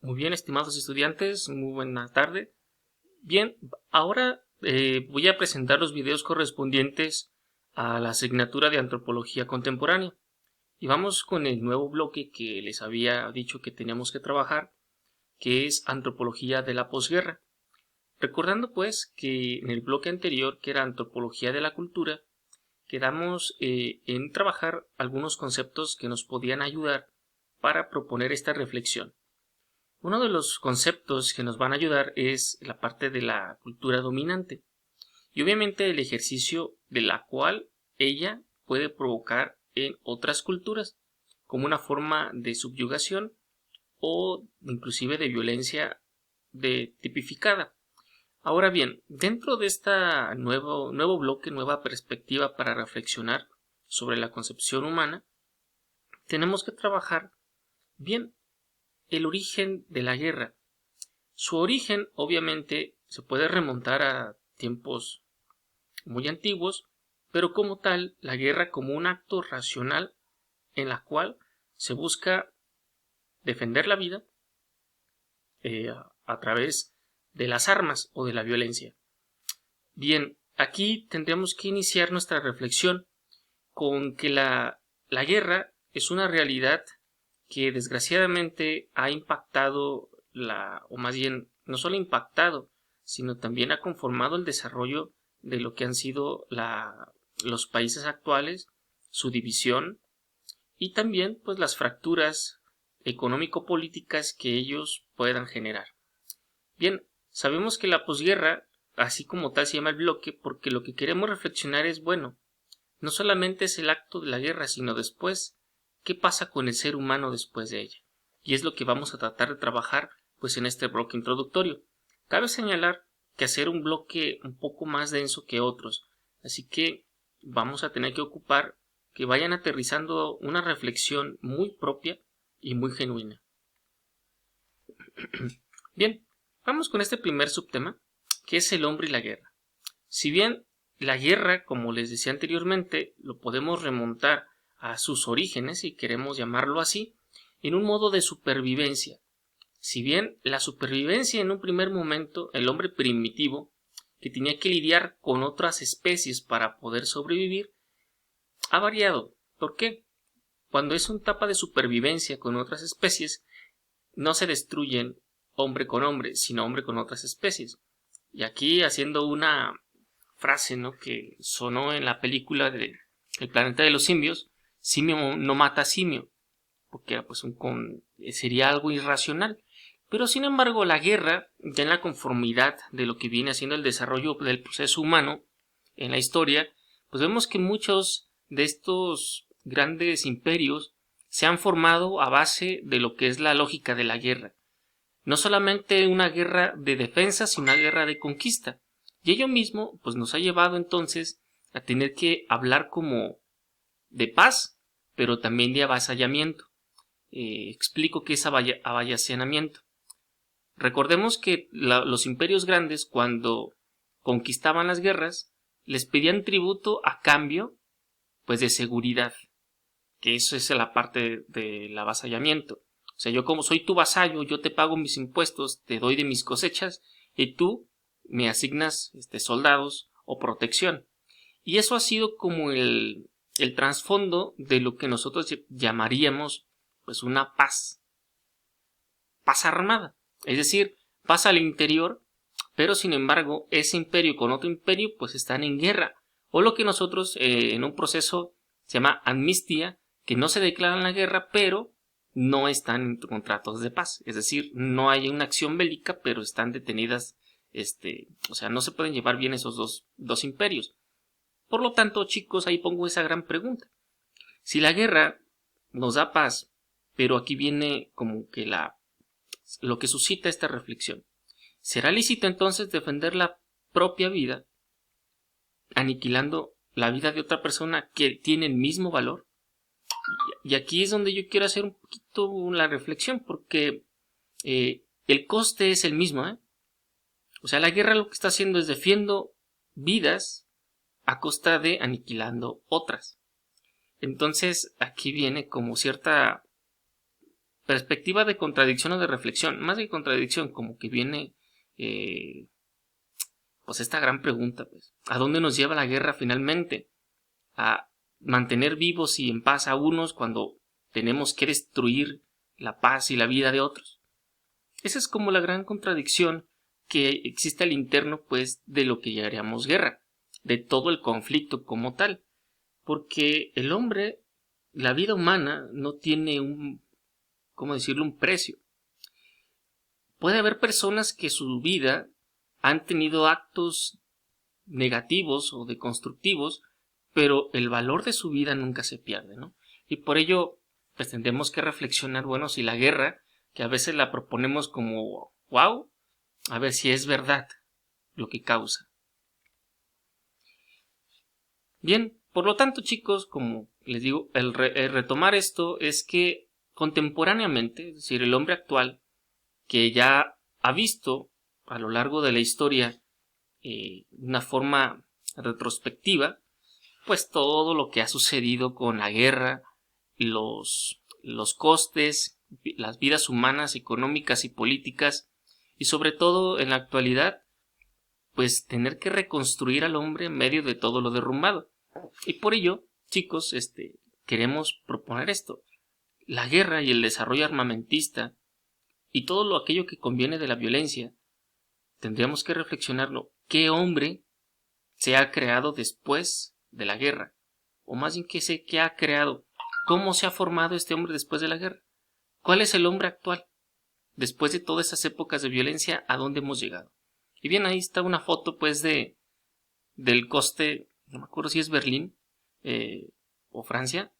Muy bien, estimados estudiantes, muy buena tarde. Bien, ahora voy a presentar los videos correspondientes a la asignatura de Antropología Contemporánea. Y vamos con el nuevo bloque que les había dicho que teníamos que trabajar, que es Antropología de la Posguerra. Recordando pues que en el bloque anterior, que era Antropología de la Cultura, quedamos en trabajar algunos conceptos que nos podían ayudar para proponer esta reflexión. Uno de los conceptos que nos van a ayudar es la parte de la cultura dominante y obviamente el ejercicio de la cual ella puede provocar en otras culturas como una forma de subyugación o inclusive de violencia tipificada. Ahora bien, dentro de este nuevo bloque, nueva perspectiva para reflexionar sobre la concepción humana, tenemos que trabajar bien el origen de la guerra. Su origen, obviamente, se puede remontar a tiempos muy antiguos, pero como tal, la guerra como un acto racional en la cual se busca defender la vida a través de las armas o de la violencia. Bien, aquí tendríamos que iniciar nuestra reflexión con que la guerra es una realidad que desgraciadamente ha impactado o más bien no solo ha impactado, sino también ha conformado el desarrollo de lo que han sido los países actuales, su división y también pues las fracturas económico-políticas que ellos puedan generar. Bien, sabemos que la posguerra, así como tal se llama el bloque, porque lo que queremos reflexionar es, bueno, no solamente es el acto de la guerra, sino después, ¿qué pasa con el ser humano después de ella? Y es lo que vamos a tratar de trabajar pues en este bloque introductorio. Cabe señalar que hacer un bloque un poco más denso que otros, así que vamos a tener que ocupar que vayan aterrizando una reflexión muy propia y muy genuina. Bien, vamos con este primer subtema, que es el hombre y la guerra. Si bien la guerra, como les decía anteriormente, lo podemos remontar a sus orígenes, si queremos llamarlo así, en un modo de supervivencia. Si bien la supervivencia en un primer momento, el hombre primitivo, que tenía que lidiar con otras especies para poder sobrevivir, ha variado. ¿Por qué? Cuando es una etapa de supervivencia con otras especies, no se destruyen hombre con hombre, sino hombre con otras especies. Y aquí haciendo una frase, ¿no?, que sonó en la película de El planeta de los simios, simio no mata simio, porque pues sería algo irracional. Pero sin embargo la guerra, ya en la conformidad de lo que viene haciendo el desarrollo del proceso humano en la historia, pues vemos que muchos de estos grandes imperios se han formado a base de lo que es la lógica de la guerra. No solamente una guerra de defensa, sino una guerra de conquista. Y ello mismo pues nos ha llevado entonces a tener que hablar como de paz, pero también de avasallamiento. Explico qué es avasallamiento. Recordemos que los imperios grandes, cuando conquistaban las guerras, les pedían tributo a cambio pues de seguridad, que eso es la parte del avasallamiento. O sea, yo como soy tu vasallo, yo te pago mis impuestos, te doy de mis cosechas y tú me asignas soldados o protección. Y eso ha sido como el trasfondo de lo que nosotros llamaríamos pues una paz armada. Es decir, paz al interior, pero sin embargo ese imperio con otro imperio pues están en guerra. O lo que nosotros en un proceso se llama amnistía, que no se declaran la guerra, pero no están en contratos de paz. Es decir, no hay una acción bélica, pero están detenidas, o sea, no se pueden llevar bien esos dos imperios. Por lo tanto, chicos, ahí pongo esa gran pregunta. Si la guerra nos da paz, pero aquí viene como que lo que suscita esta reflexión. ¿Será lícito entonces defender la propia vida, aniquilando la vida de otra persona que tiene el mismo valor? Y aquí es donde yo quiero hacer un poquito la reflexión, porque el coste es el mismo, ¿eh? O sea, la guerra lo que está haciendo es defiendo vidas a costa de aniquilando otras. Entonces aquí viene como cierta perspectiva de contradicción o de reflexión, más de contradicción, como que viene pues esta gran pregunta, pues, ¿a dónde nos lleva la guerra finalmente? ¿A mantener vivos y en paz a unos cuando tenemos que destruir la paz y la vida de otros? Esa es como la gran contradicción que existe al interno, pues, de lo que llamaríamos guerra, de todo el conflicto como tal, porque el hombre, la vida humana no tiene ¿cómo decirlo?, un precio. Puede haber personas que su vida han tenido actos negativos o deconstructivos, pero el valor de su vida nunca se pierde, ¿no? Y por ello, pues tendremos que reflexionar, bueno, si la guerra, que a veces la proponemos como wow, a ver si es verdad lo que causa. Bien, por lo tanto, chicos, como les digo, el retomar esto es que contemporáneamente, es decir, el hombre actual, que ya ha visto a lo largo de la historia una forma retrospectiva, pues todo lo que ha sucedido con la guerra, los costes, las vidas humanas, económicas y políticas, y sobre todo en la actualidad, pues tener que reconstruir al hombre en medio de todo lo derrumbado. Y por ello, chicos, queremos proponer esto. La guerra y el desarrollo armamentista y todo aquello que conviene de la violencia, tendríamos que reflexionarlo. ¿Qué hombre se ha creado después de la guerra? O más bien, ¿qué ha creado? ¿Cómo se ha formado este hombre después de la guerra? ¿Cuál es el hombre actual? Después de todas esas épocas de violencia, ¿a dónde hemos llegado? Y bien, ahí está una foto, pues, del coste, no me acuerdo si es Berlín o Francia.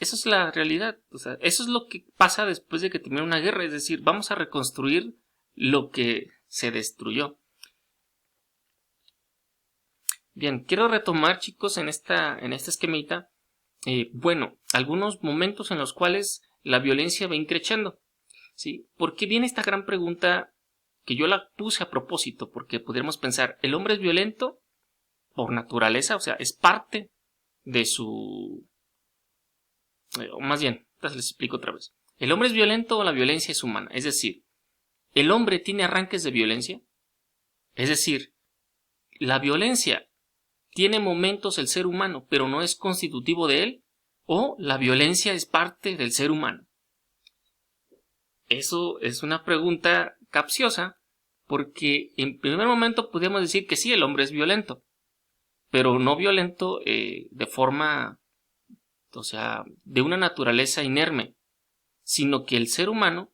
Eso es la realidad. O sea, eso es lo que pasa después de que termina una guerra. Es decir, vamos a reconstruir lo que se destruyó. Bien, quiero retomar, chicos, en esta esquemita, bueno, algunos momentos en los cuales la violencia va increciendo, ¿sí? Porque viene esta gran pregunta que yo la puse a propósito, porque podríamos pensar, ¿el hombre es violento por naturaleza? O sea, es parte de su... o más bien, les explico otra vez. ¿El hombre es violento o la violencia es humana? Es decir, ¿el hombre tiene arranques de violencia? Es decir, la violencia tiene momentos el ser humano, pero no es constitutivo de él, o la violencia es parte del ser humano. Eso es una pregunta capciosa, porque en primer momento podríamos decir que sí, el hombre es violento, pero no violento de forma, o sea, de una naturaleza inerme, sino que el ser humano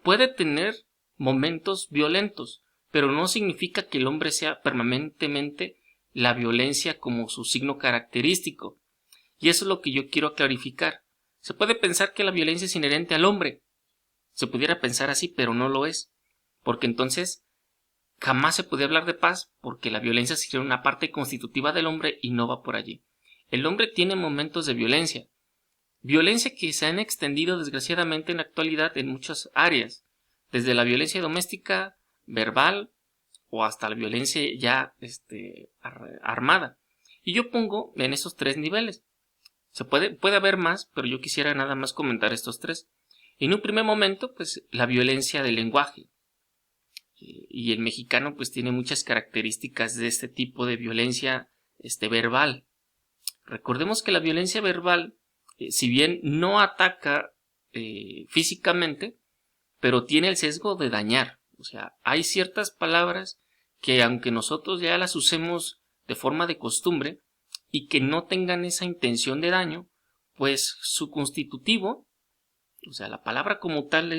puede tener momentos violentos, pero no significa que el hombre sea permanentemente la violencia como su signo característico. Y eso es lo que yo quiero clarificar. Se puede pensar que la violencia es inherente al hombre. Se pudiera pensar así, pero no lo es. Porque entonces jamás se puede hablar de paz, porque la violencia sería una parte constitutiva del hombre y no va por allí. El hombre tiene momentos de violencia. Violencia que se han extendido desgraciadamente en la actualidad en muchas áreas. Desde la violencia doméstica, verbal, o hasta la violencia ya armada. Y yo pongo en esos tres niveles. Puede haber más, pero yo quisiera nada más comentar estos tres. En un primer momento, pues la violencia del lenguaje. Y el mexicano pues tiene muchas características de este tipo de violencia verbal. Recordemos que la violencia verbal, si bien no ataca físicamente, pero tiene el sesgo de dañar. O sea, hay ciertas palabras que aunque nosotros ya las usemos de forma de costumbre y que no tengan esa intención de daño, pues su constitutivo, o sea, la palabra como tal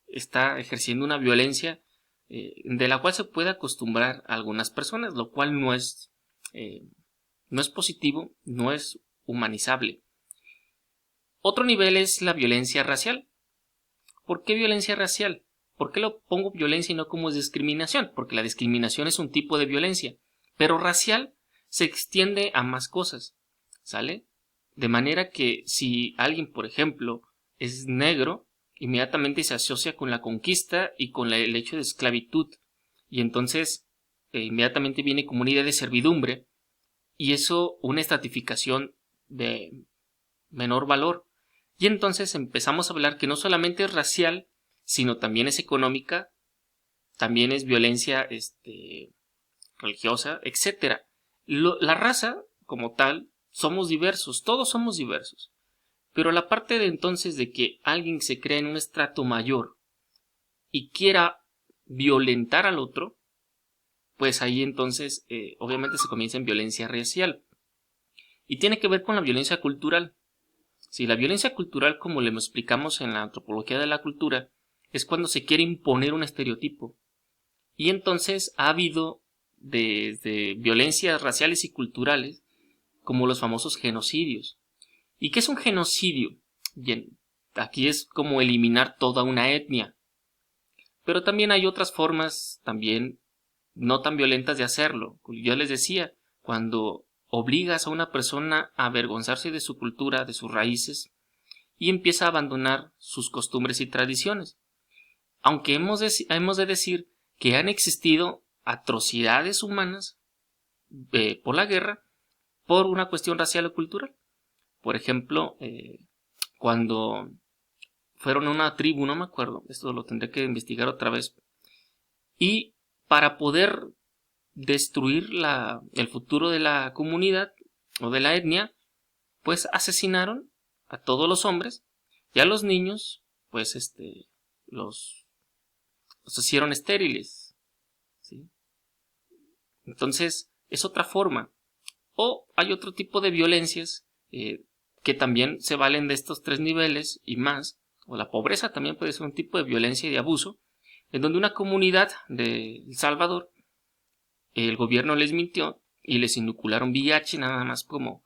está ejerciendo una violencia de la cual se puede acostumbrar a algunas personas, lo cual no es positivo, no es humanizable. Otro nivel es la violencia racial. ¿Por qué violencia racial? ¿Por qué lo pongo violencia y no como discriminación? Porque la discriminación es un tipo de violencia, pero racial se extiende a más cosas, ¿sale? De manera que si alguien, por ejemplo, es negro, inmediatamente se asocia con la conquista y con el hecho de esclavitud, y entonces inmediatamente viene como una idea de servidumbre, y eso una estratificación de menor valor. Y entonces empezamos a hablar que no solamente es racial, sino también es económica, también es violencia religiosa, etc. La raza, como tal, somos diversos, todos somos diversos. Pero la parte de entonces de que alguien se cree en un estrato mayor y quiera violentar al otro, pues ahí entonces obviamente se comienza en violencia racial. Y tiene que ver con la violencia cultural. Si la violencia cultural, como le explicamos en la antropología de la cultura, es cuando se quiere imponer un estereotipo. Y entonces ha habido desde violencias raciales y culturales, como los famosos genocidios. ¿Y qué es un genocidio? Bien, aquí es como eliminar toda una etnia. Pero también hay otras formas, también no tan violentas de hacerlo. Yo les decía, cuando obligas a una persona a avergonzarse de su cultura, de sus raíces, y empieza a abandonar sus costumbres y tradiciones. Aunque hemos de decir que han existido atrocidades humanas por la guerra, por una cuestión racial o cultural. Por ejemplo, cuando fueron a una tribu, no me acuerdo, esto lo tendré que investigar otra vez, y para poder destruir el futuro de la comunidad o de la etnia, pues asesinaron a todos los hombres y a los niños, pues los hicieron estériles, ¿sí? Entonces es otra forma. O hay otro tipo de violencias que también se valen de estos tres niveles y más, o la pobreza también puede ser un tipo de violencia y de abuso, en donde una comunidad de El Salvador, el gobierno les mintió y les inocularon VIH nada más como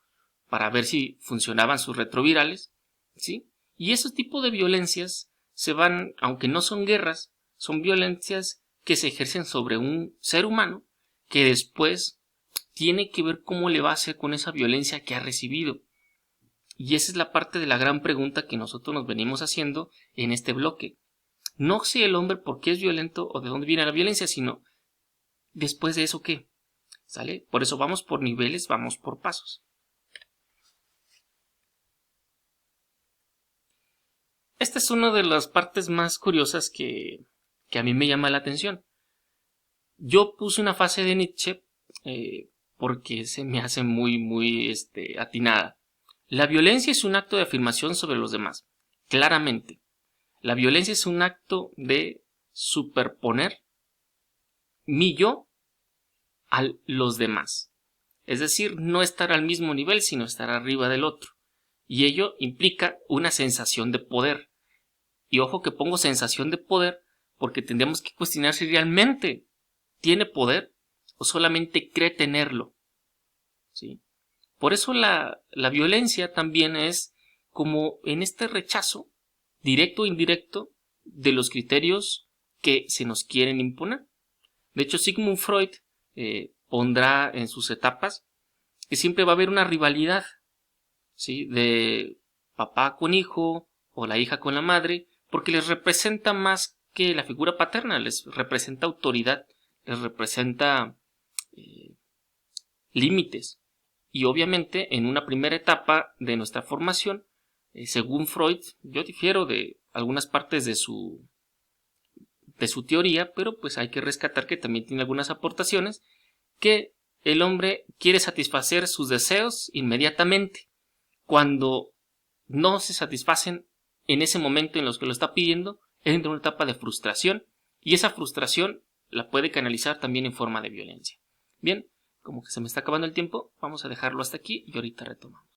para ver si funcionaban sus retrovirales, ¿sí? Y esos tipos de violencias se van, aunque no son guerras, son violencias que se ejercen sobre un ser humano que después tiene que ver cómo le va a hacer con esa violencia que ha recibido. Y esa es la parte de la gran pregunta que nosotros nos venimos haciendo en este bloque. No si el hombre por qué es violento o de dónde viene la violencia, sino después de eso qué, ¿sale? Por eso vamos por niveles, vamos por pasos. Esta es una de las partes más curiosas que a mí me llama la atención. Yo puse una frase de Nietzsche porque se me hace muy atinada. La violencia es un acto de afirmación sobre los demás. Claramente. La violencia es un acto de superponer mi yo a los demás. Es decir, no estar al mismo nivel, sino estar arriba del otro. Y ello implica una sensación de poder. Y ojo que pongo sensación de poder porque tendríamos que cuestionar si realmente tiene poder o solamente cree tenerlo. ¿Sí? Por eso la violencia también es como en este rechazo, directo o indirecto, de los criterios que se nos quieren imponer. De hecho, Sigmund Freud pondrá en sus etapas que siempre va a haber una rivalidad, ¿sí? De papá con hijo o la hija con la madre, porque les representa más que la figura paterna, les representa autoridad, les representa límites. Y obviamente en una primera etapa de nuestra formación, según Freud, yo difiero de algunas partes de su teoría, pero pues hay que rescatar que también tiene algunas aportaciones, que el hombre quiere satisfacer sus deseos inmediatamente. Cuando no se satisfacen en ese momento en los que lo está pidiendo, entra en una etapa de frustración, y esa frustración la puede canalizar también en forma de violencia. Bien, como que se me está acabando el tiempo, vamos a dejarlo hasta aquí y ahorita retomamos.